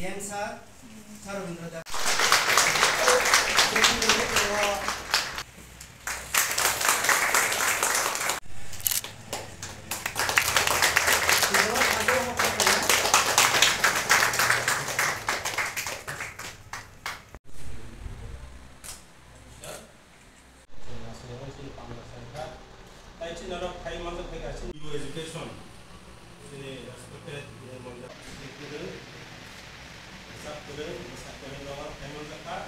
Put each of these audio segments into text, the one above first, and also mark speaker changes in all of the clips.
Speaker 1: Yensa Sarvendra
Speaker 2: education ini respected monja itu sabtu nomor emang dekat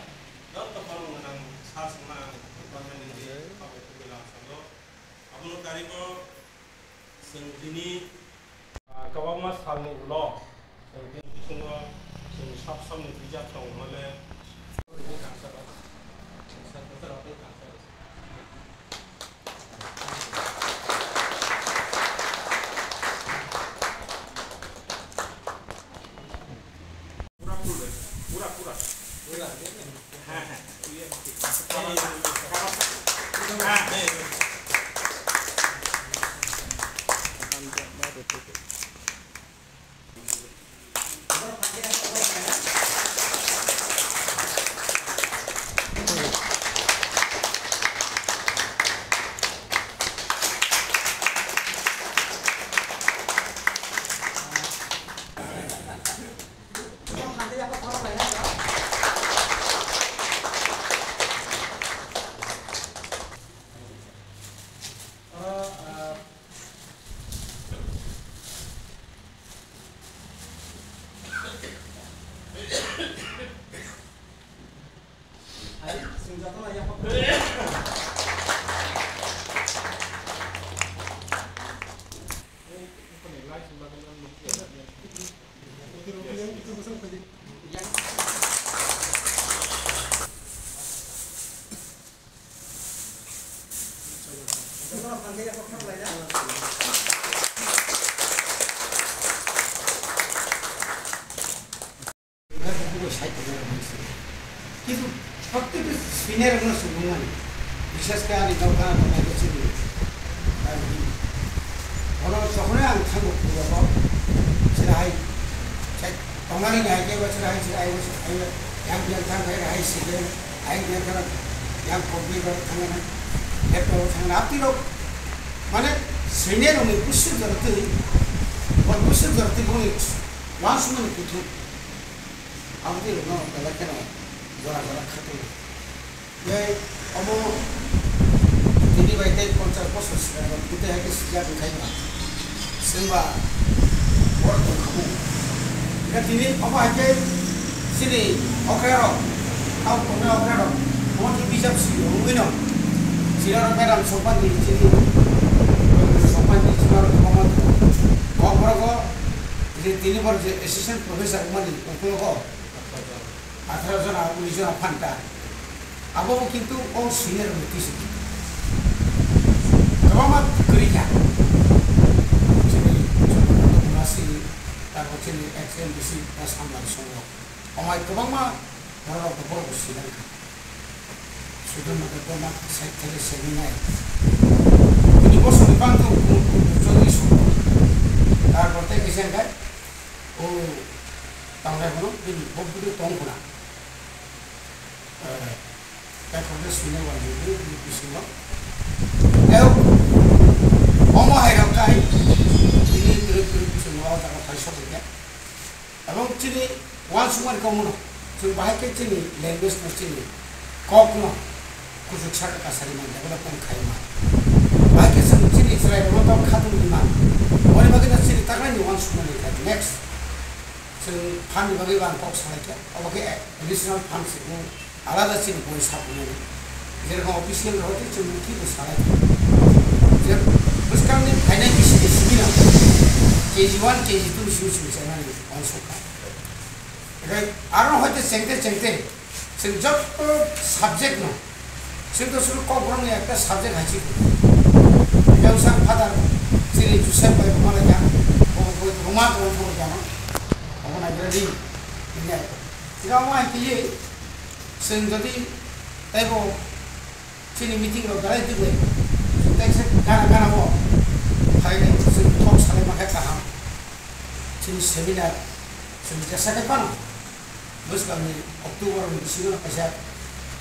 Speaker 2: dan kalau mengenang khas menang pertama ini apa itu bilang sando abang kari ko sendiri kawang mas hal ni ulo sendiri semua sendiri sab sam ni bijak tong male ini kanser kanser apa kanser
Speaker 1: কিন্তু প্রত্যেকটা স্পিনের কোনো সুবিধা নেই বিশেষ করে আমি দোকান করছি বড় যখনই আমি থাকবো পুরো সেটা হাই তোমারই হাইকে বছর হাই সেটা high yang biasa saya hai sih hai biasa yang kopi bertanya itu sangat api loh mana senior orang itu berarti orang itu berarti orang langsung itu aku tidak mau kalau kena jora kata ya kamu ini baiknya konser khusus kita harus siap kaya sebab orang kamu jadi ini apa aja sini okero au kono okero mo ti bijak si uino sila ro peram sopan di sini sopan di sini ro komo ko ini tini bar assistant professor mali ko ko 18 জন 19 জন Fanta abo কিন্তু ও senior হইতিছে কমাত করিয়া sini masih তারপর sini XMBC সামলার সঙ্গে আমার কবং মা ধরো তো বড় ছিলেন শুধুমাত্র তোমার সাইড থেকে সেমিনার তিনি বছর বিপান্ত চল্লিশ তারপর থেকে গেছেন ও তাহলে হলো তিনি বকুড়ি টংকুনা এখন শুনে বলছি ছিল অমহাই রকাই তিনি কিছু নেওয়া টাকা পয়সা থেকে এবং তিনি ওয়ান সুমার কমন जों बाहायके जोंनि लेंगुवेज जोंनि ककनो कुछ छाट कासारि मान जाबला कम खायमा बाहायके जों जोंनि रायलायनो दाव खादुनि मान ओरै बागैना जोंनि तागलानि वान सुमानि खाय नेक्स्ट जों फाननि बागै बान पक्स खालायके अबके एडिशनल फान्ड सिगु आलादा जोंनि बय साबुनि जेरकम अफिशियल रहते जों की सालायके जे बुसकांनि फाइनाल सिगिना KG1 KG2 सुसु जानानै वान सुखा आरो हयতো চেংতে जों जब साबजेक्ट न जों तो शुरू कब्रनि একটা সাবজেক্ট আছে बेवसां फादार जेरै जुसेफ बाय माला जा रोमा को जानो अबना ग्रेडिं इने सिगाव मा किये जों जदि ताइबो जोंनि मिटिं आव गाय दिबो टेक्स गाना हो फाइने जों टक सालाय माखा गाहाम जोंनि सेमिनार जों जेसाखै पान bus kami Oktober di sini kaisa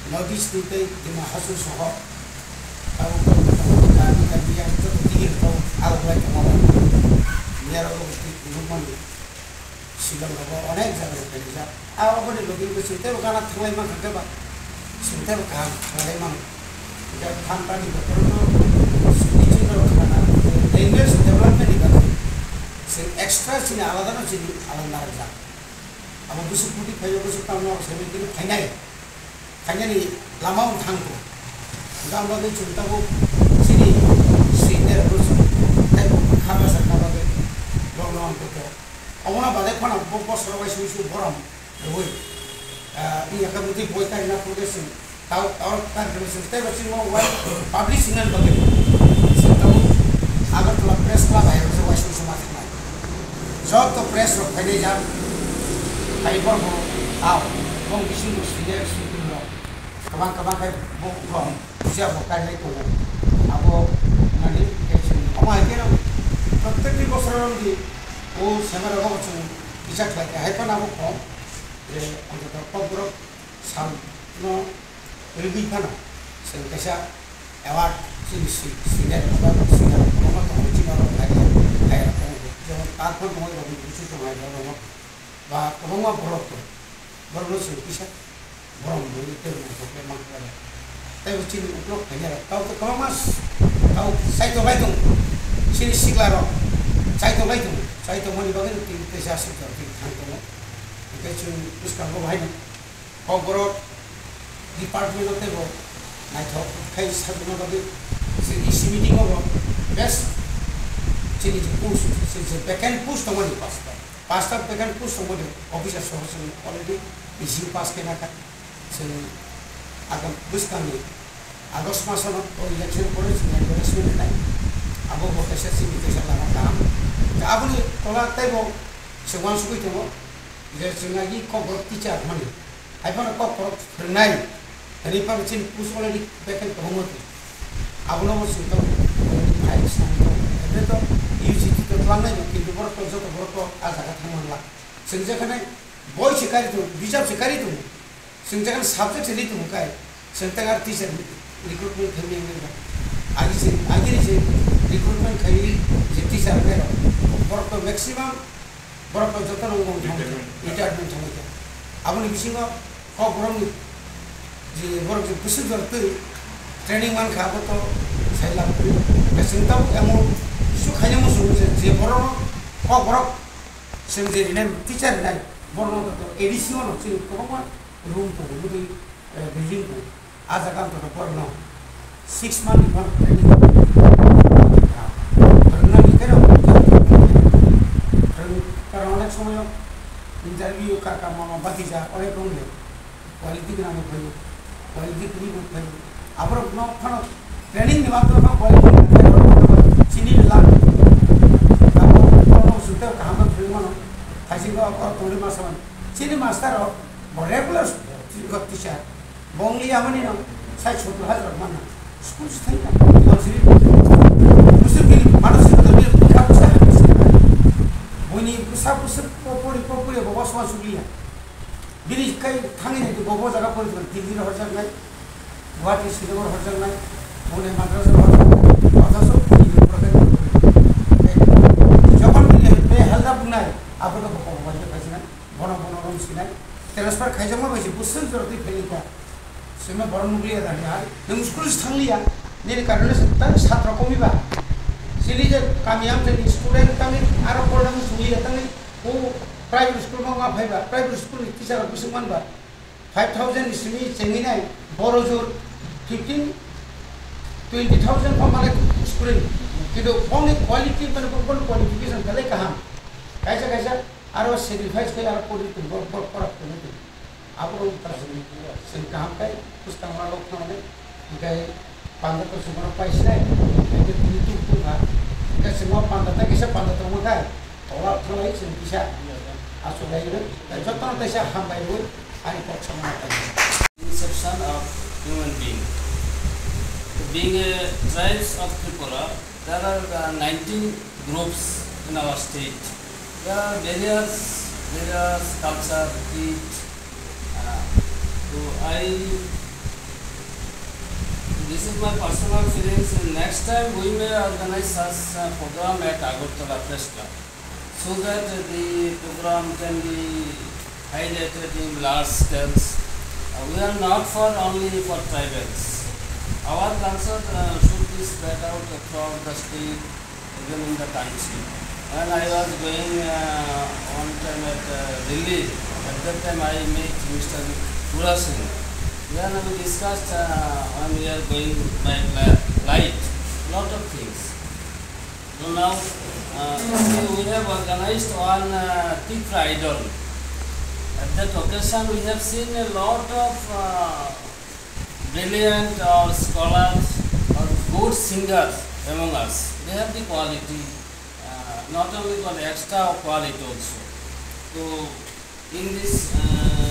Speaker 1: Northeast itu di Mahasiswa Soho tahu kami dia itu tinggal tahu awal kemarin biar aku rumah silang apa orang jaga kerja awal aku di logi itu sudah bukan anak tua emang kerja pak sudah bukan orang emang jika tanpa di betul itu karena English development di betul extra sini alat apa sini alat narja apa busuk putih kayu busuk tamu aku sini itu kayaknya nih lama tangguh enggak mau cerita bu sini sini busuk tapi kami sekarang long betul awalnya pada mana bos rawai susu boram loh ini akan mesti buat karena produksi tahu kan produksi tapi macam mau publishing dan bagaimana tahu agar telah press lah bayar sesuai susu macam job to press roh kini jam kayak bomo bong bising sudah sudah kawan kayak bong siapa bukan itu aku nanti kecil apa aja प्रत्येक बसर की वो Semar bisa lagi apa nama kok untuk pemprov sam no lebih mana sehingga award sini apa kamu cina orang kayak jangan takut kamu lebih khusus sama orang bah kamu mau baru sih bisa baru itu memang tapi cina untuk hanya tahu kamu mas tahu saya tuh baik sini siklaro saya tuh mau dibangun di desa seperti itu itu terus kalau bahaya kongkorot department itu bo naik tuh kayak satu nama tadi isi meeting apa best sini push sini backend push tuh mau di pasta backend push tuh mau di officer source already isi pas kena kan sini agak bus kami Agustus masa itu election policy yang beresmi naik Abu bekerja sini kerja lama kam. Abu ni kalau tebo seorang suku itu mo, dia sengaja korporat teacher mana. Apa nak korporat renai. Hari pada cint push oleh di bagian kehormat. Abu nama suku baik sangat. Itu UGT itu lama itu kita berapa agak thaman lah. Sehingga kan boy sekali tu, bijak sekali tu. Sehingga kan subject sekali tu mukai. Sehingga teacher recruitment kami yang akhir sih recruitment kali jadi sampai berapa maksimum berapa juta orang retirement sampai. Apa ni bisingga kau berapa ni berapa besar berarti training man kau tu saya lakukan. Kesentuh yang isu hanya musuh je berapa kau berapa sendiri ni teacher ni berapa tu additional sih kau mana room tu bukan building tu ada kan tu berapa 6 months before training. Karena kita karena orang semua interview kakak mama batija oleh kamu quality kita nak beri quality ini beri. Apa nak mana training ni waktu apa quality sini lah. Kalau sudah kamu beri mana, kasih kau apa tulis masalah. Sini master regular teacher. Bongli apa ni nak? Saya छोटा हाथ रखना school से था मुझे भी मानस से तो भी क्या कुछ है वो नहीं कुछ पोपड़ी बाबा स्वाद सुलिया बिरी कई थांगे नहीं तो बाबा जगह पर दिल्ली में हर जगह नहीं गुवाहाटी श्रीनगर हर जगह नहीं पुणे मद्रास अथवा सब जब हम पे हल्दा बुना है आप लोग को बाबा के पास नहीं बना रोम सीना ट्रांसफर खाई जमा वैसे बुस्सन जरूरत फैली का सेमे बरन मुगलिया दानी यार नों स्कूल थांलिया नेनि कारणे तन छात्र कमिबा सिलि जे कामियाम जे स्टूडेंट तंग आरो पढन सुलिया तंग ओ प्राइवेट स्कूल मा फाइबा प्राइवेट स्कूल टीचर बिसमान बा 5000 इसमी चेंगिनाय बरोजोर 15-20,000 फमाले स्टूडेंट किदो ओनली क्वालिटी पर कोन क्वालिफिकेशन कले कहा कैसा आरो सैक्रिफाइस के आरो पॉलिटिक पर आप लोग तरह काम का कुछ कमा लोग खाने गए 500 सुबह पैसे नहीं itu tuh kan semua pandatnya kisah pandat rumah kan orang tua itu bisa asuh lagi dan contoh nanti saya hambai dulu hari pertama
Speaker 3: inception of human being a tribes of Tripura. There are 19 groups in our state. There are various culture, creed, So this is my personal feelings. Next time we may organize such a program at Agartala Press Club, so that the program can be highlighted in large scales. We are not for only for tribals. Our concert should be spread out throughout the state, even in the country. When I was going one time at Delhi, at that time I met Mr. Pura Singh. Then we discussed when we are going by light, lot of things. So now we have organized one Tikra idol. At that occasion we have seen a lot of brilliant or scholars or good singers among us. They have the quality, not only for extra quality also. So in this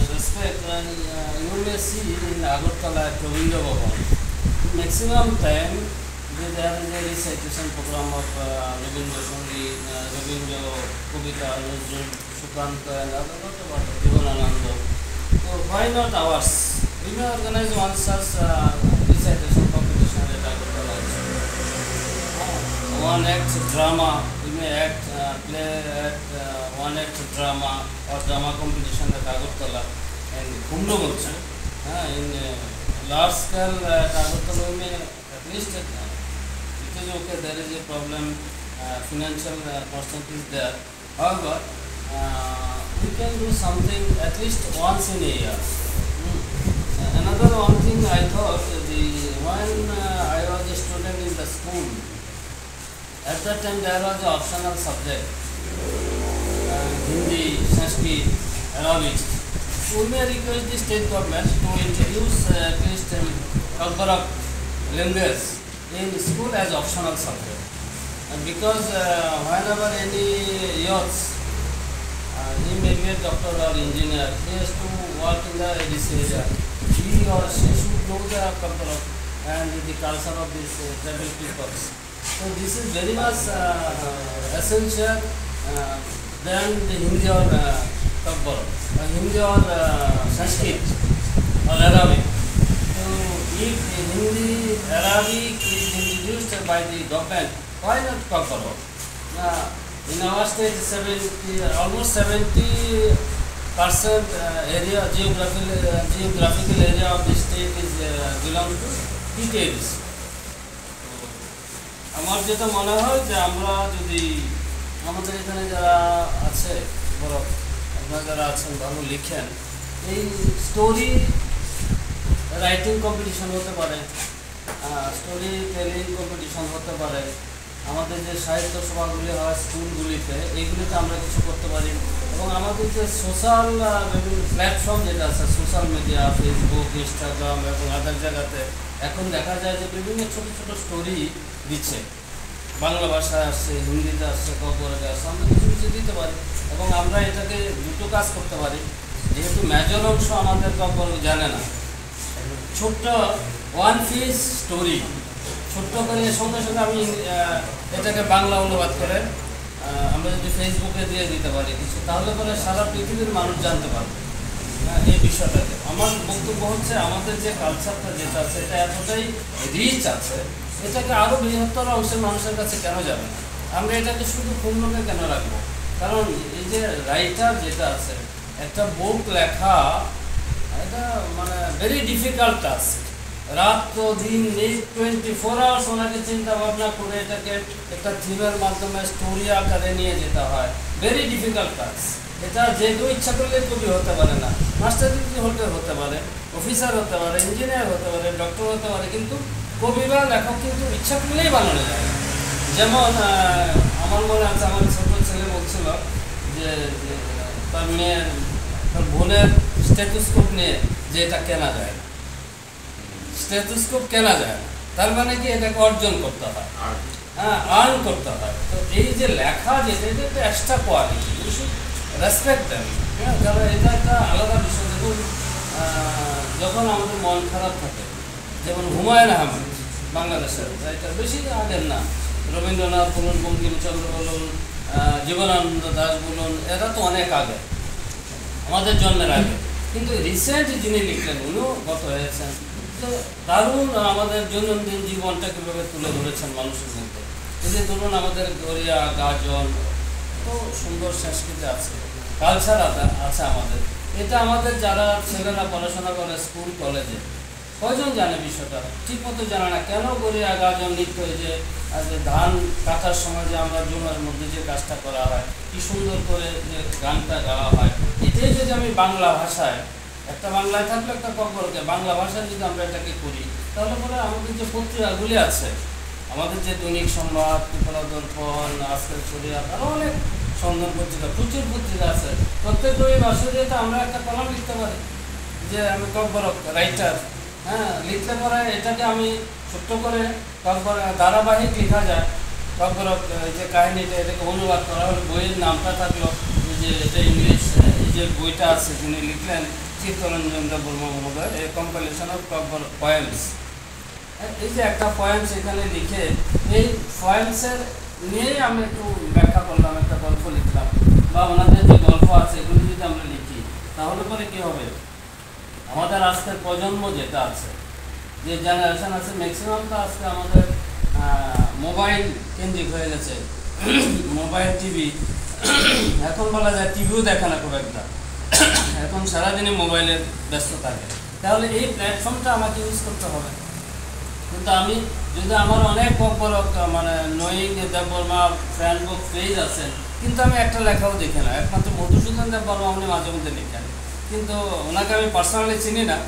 Speaker 3: respect, you may see in Agartala at Ravindra Bhavan, maximum time there is a recitation program of Ravindra Sangeet, Ravindra Kavita, Nuzul, Sukanta and other Jivanananda. So why not ours? We may organize one such recitation competition at Agartala also. One act drama, we may act, play at one act drama or drama competition at Agartala and Kundamocha. In large scale at Agartala, we may at least it is okay, there is a problem, financial percent is there. However, we can do something at least once in a year. Another one thing I thought, when I was a student in the school, at that time there was an optional subject, Hindi, Sanskrit, Arabic. We may request the state government to introduce at least Kalbarak language in school as optional subject. And because whenever any youth, he may be a doctor or engineer, he has to work in this area. He or she should know the Kalbarak and the culture of these tribal peoples. So this is very much essential than the Hindi or Kalbarak, Hindi or Sanskrit or Arabic. So if Hindi, Arabic is introduced by the government, why not Kalbarak? In our state, almost 70% area, geographical area of the state is belongs to details. আমার যেটা মনে হয় যে আমরা যদি আমাদের এখানে যারা আছে বড় আপনারা যারা আছেন ভালো লিখেন, এই স্টোরি রাইটিং কম্পিটিশন হতে পারে, স্টোরি টেলিং কম্পিটিশন হতে পারে, আমাদের যে সাহিত্য সভাগুলি হয় স্কুলগুলিতে, এইগুলিতে আমরা কিছু করতে পারি। এবং আমাদের যে সোশ্যাল বিভিন্ন প্ল্যাটফর্ম যেটা আছে, সোশ্যাল মিডিয়া, ফেসবুক, ইনস্টাগ্রাম এবং আদার জায়গাতে এখন দেখা যায় যে বিভিন্ন ছোটো ছোটো স্টোরি দিচ্ছে, বাংলা ভাষায় আসছে, হিন্দিতে আসছে, ককবরকে আসছে, আমরা কিছু কিছু দিতে পারি। এবং আমরা এটাকে দুটো কাজ করতে পারি, যেহেতু মেজর অংশ আমাদের ককবর জানে না, ছোট্ট ওয়ান পিস স্টোরি ছোট্ট করে সঙ্গে সঙ্গে আমি এটাকে বাংলা অনুবাদ করে আমরা যদি ফেসবুকে দিয়ে দিতে পারি কিছু, তাহলে পরে সারা পৃথিবীর মানুষ জানতে পারবে এই বিষয়টাকে। আমার বক্তব্য হচ্ছে আমাদের যে কালচারটা যেটা আছে এটা এতটাই রিচ আছে, এটাকে আরও বৃহত্তর অংশের মানুষের কাছে কেন যাবে না? আমরা এটাকে শুধু পূর্ণকে কেন রাখবো? কারণ এই যে রাইটার যেটা আছে, একটা বুক লেখা এটা মানে ভেরি ডিফিকাল্ট টাস্ক। রাত দিন নেই, 24 আওয়ার্স ওনাকে চিন্তা ভাবনা করে এটাকে একটা থিমের মাধ্যমে স্টোরি আকারে নিয়ে যেতে হয়, ভেরি ডিফিকাল্ট টাস্ক। এটা যে কেউ ইচ্ছা করলে কবি হতে পারে না, মাস্টার ডিগ্রি হোল্ডার হতে পারে, অফিসার হতে পারে, ইঞ্জিনিয়ার হতে পারে, ডক্টর হতে পারে, কিন্তু কবি বা লেখক কিন্তু ইচ্ছা করলেই বানানো যায়। যেমন আমার মনে আছে, আমার ছোট ছেলে বলছিল যে তার মেয়ের, তার বোনের স্টেথোস্কোপ নিয়ে যে এটা কেনা যায়, স্টেথোস্কোপ কেনা যায়, তার মানে কি এটাকে অর্জন করতে হয়, আর্ন করতে হয়। তো এই যে লেখা যেটা, এটা একটা extra quality, you should respect them. হ্যাঁ, কারণ এটা একটা আলাদা বিষয়। দেখুন, যখন আমাদের মন খারাপ থাকে, যেমন হুমায়ুন আহমেদ বাংলাদেশের রাইটার, বেশি আগের না, রবীন্দ্রনাথ বলুন, বঙ্কিমচন্দ্র বলুন, জীবনানন্দ দাশ বলুন, এরা তো অনেক আগে, আমাদের জন্মের আগে। কিন্তু রিসেন্ট যিনি লিখলেন উনিও গত হয়েছেন, যে দারুণ আমাদের দৈনন্দিন জীবনটা কীভাবে তুলে ধরেছেন মানুষের মধ্যে। এই যে ধরুন আমাদের গড়িয়া গাজন, তো সুন্দর সংস্কৃতি আছে, কালচার আছে আমাদের। এটা আমাদের যারা ছেলেরা পড়াশোনা করে স্কুল কলেজে, কয়জন জানে বিষয়টা? ঠিক মতো জানে না। কেন গড়িয়া গাজন নৃত্য, যে ধান কাটার সময় যে আমরা জুমের মধ্যে যে কাজটা করা হয়, কি সুন্দর করে যে গানটা গাওয়া হয়, এটাই যদি আমি বাংলা ভাষায়, একটা বাংলায় থাকলে একটা কব্বরকে বাংলা ভাষায় যদি আমরা এটাকে করি, তাহলে পরে আমাদের যে পত্রিকাগুলি আছে, আমাদের যে দৈনিক সংবাদ, ত্রিপুরা দর্পণ, আজকের শরিয়াত, আরও অনেক সন্ধান পত্রিকা, প্রচুর পত্রিকা আছে, প্রত্যেক মাসে তো আমরা একটা কলম লিখতে পারি যে আমি কব্বরক রাইটার, হ্যাঁ, লিখতে পারে এটাকে আমি ছোট্ট করে কব্বর ধারাবাহিক লেখা যায়। কব্বরক যে কাহিনীটা, এটাকে অনুবাদ করা হলো, বইয়ের নামটা থাকলো যে এটা ইংলিশ, এই যে বইটা আছে যিনি লিখলেন চিত্তরঞ্জন বর্মা মহোদয়, এই কম্পাইলেশন অফ কব্বর পয়েমস। এই যে একটা পয়েমস এখানে লিখে, এই পয়েমসের নিয়েই আমি একটু ব্যাখ্যা করলাম, একটা গল্প লিখলাম, বা ওনাদের যে গল্প আছে এগুলি যদি আমরা লিখি, তাহলে পরে কী হবে, আমাদের আজকের প্রজন্ম যেটা আছে, যে জেনারেশন আছে, ম্যাক্সিমামটা আজকে আমাদের মোবাইল কেন্দ্রিক হয়ে গেছে। মোবাইল, টিভি, এখন বলা যায় টিভিও দেখে না খুব একটা, এখন সারাদিনই মোবাইলে ব্যস্ত থাকে। তাহলে এই প্ল্যাটফর্মটা আমাকে ইউজ করতে হবে। কিন্তু আমি যদি আমার অনেক বড় মানে নোয়িং দেববর্মা ফ্রেন্ড বুক পেজ আছে, কিন্তু আমি একটা লেখাও দেখি না। একমাত্র মধুসূদন দেববর্মা উনি মাঝে মধ্যে লিখেন, কিন্তু ওনাকে আমি পার্সোনালি চিনি না,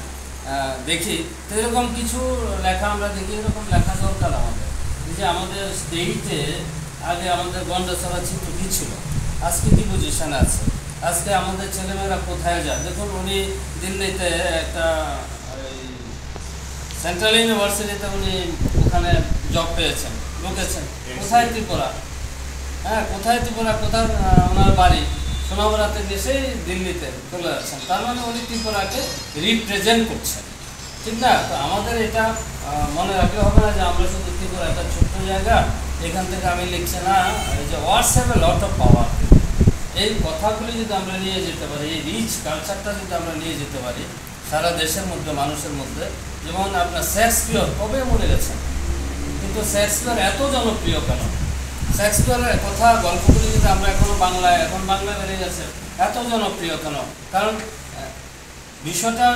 Speaker 3: দেখি। তো এরকম কিছু লেখা আমরা দেখি, এরকম লেখা দরকার আমাদের। যে আমাদের স্টেটে আগে আমাদের গন্ডাছড়া চিত্র কী ছিল, আজকে কী পজিশনে আছে, আজকে আমাদের ছেলেমেয়েরা কোথায় যায়। দেখুন উনি দিল্লিতে একটা সেন্ট্রাল ইউনিভার্সিটিতে উনি ওখানে জব পেয়েছেন, ঢুকেছেন। কোথায় ত্রিপুরা, হ্যাঁ, কোথায় ত্রিপুরা, কোথায় ওনার বাড়ি, সোনামুড়াতে গিয়ে দিল্লিতে চলে যাচ্ছেন। তার মানে উনি ত্রিপুরাকে রিপ্রেজেন্ট করছেন, ঠিক না? তো আমাদের এটা মনে রাখলে হবে না যে আমরা শুধু ত্রিপুরা একটা ছোট্ট জায়গা, এখান থেকে আমি লিখছি না। এই যে ওয়ার্ডস have a lot of power, এই কথাগুলি যদি আমরা নিয়ে যেতে পারি, এই রিচ কালচারটা যদি আমরা নিয়ে যেতে পারি সারা দেশের মধ্যে, মানুষের মধ্যে। যেমন আপনার শেক্সপিয়র কবে মরে গেছেন, কিন্তু শেক্সপিয়র এত জনপ্রিয় কেন? শেক্সপিয়রের কথা, গল্পগুলি যদি আমরা এখনো বাংলায়, এখন বাংলা বেড়ে গেছে, এত জনপ্রিয় কেন? কারণ বিষয়টা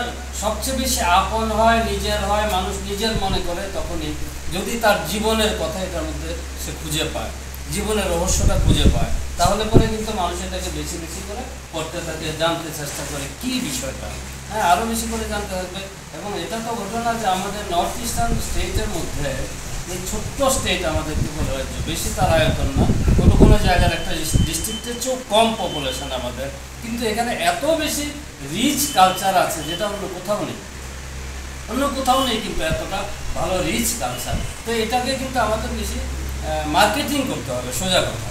Speaker 3: সবচেয়ে বেশি আপন হয়, নিজের হয়, মানুষ নিজের মনে করে তখনই যদি তার জীবনের কথা এটার মধ্যে সে খুঁজে পায়, জীবনের রহস্যটা খুঁজে পায়, তাহলে পরে কিন্তু মানুষ এটাকে বেশি বেশি করে পড়তে থাকে, জানতে চেষ্টা করে কি বিষয়টা, হ্যাঁ, আরও বেশি করে জানতে থাকবে। এবং এটা তো ঘটনা যে আমাদের নর্থ ইস্টার্ন স্টেটের মধ্যে, এই ছোট্ট স্টেট আমাদের ত্রিপুরা রাজ্য, বেশি তার আয়তন না, কোনো কোনো জায়গার একটা ডিস্ট্রিক্টের চেয়েও কম পপুলেশন আমাদের, কিন্তু এখানে এত বেশি রিচ কালচার আছে যেটা অন্য কোথাও নেই, অন্য কোথাও নেই কিন্তু এতটা ভালো রিচ কালচার। তো এটাকে কিন্তু আমাদের বেশি মার্কেটিং করতে হবে, সোজা কথা।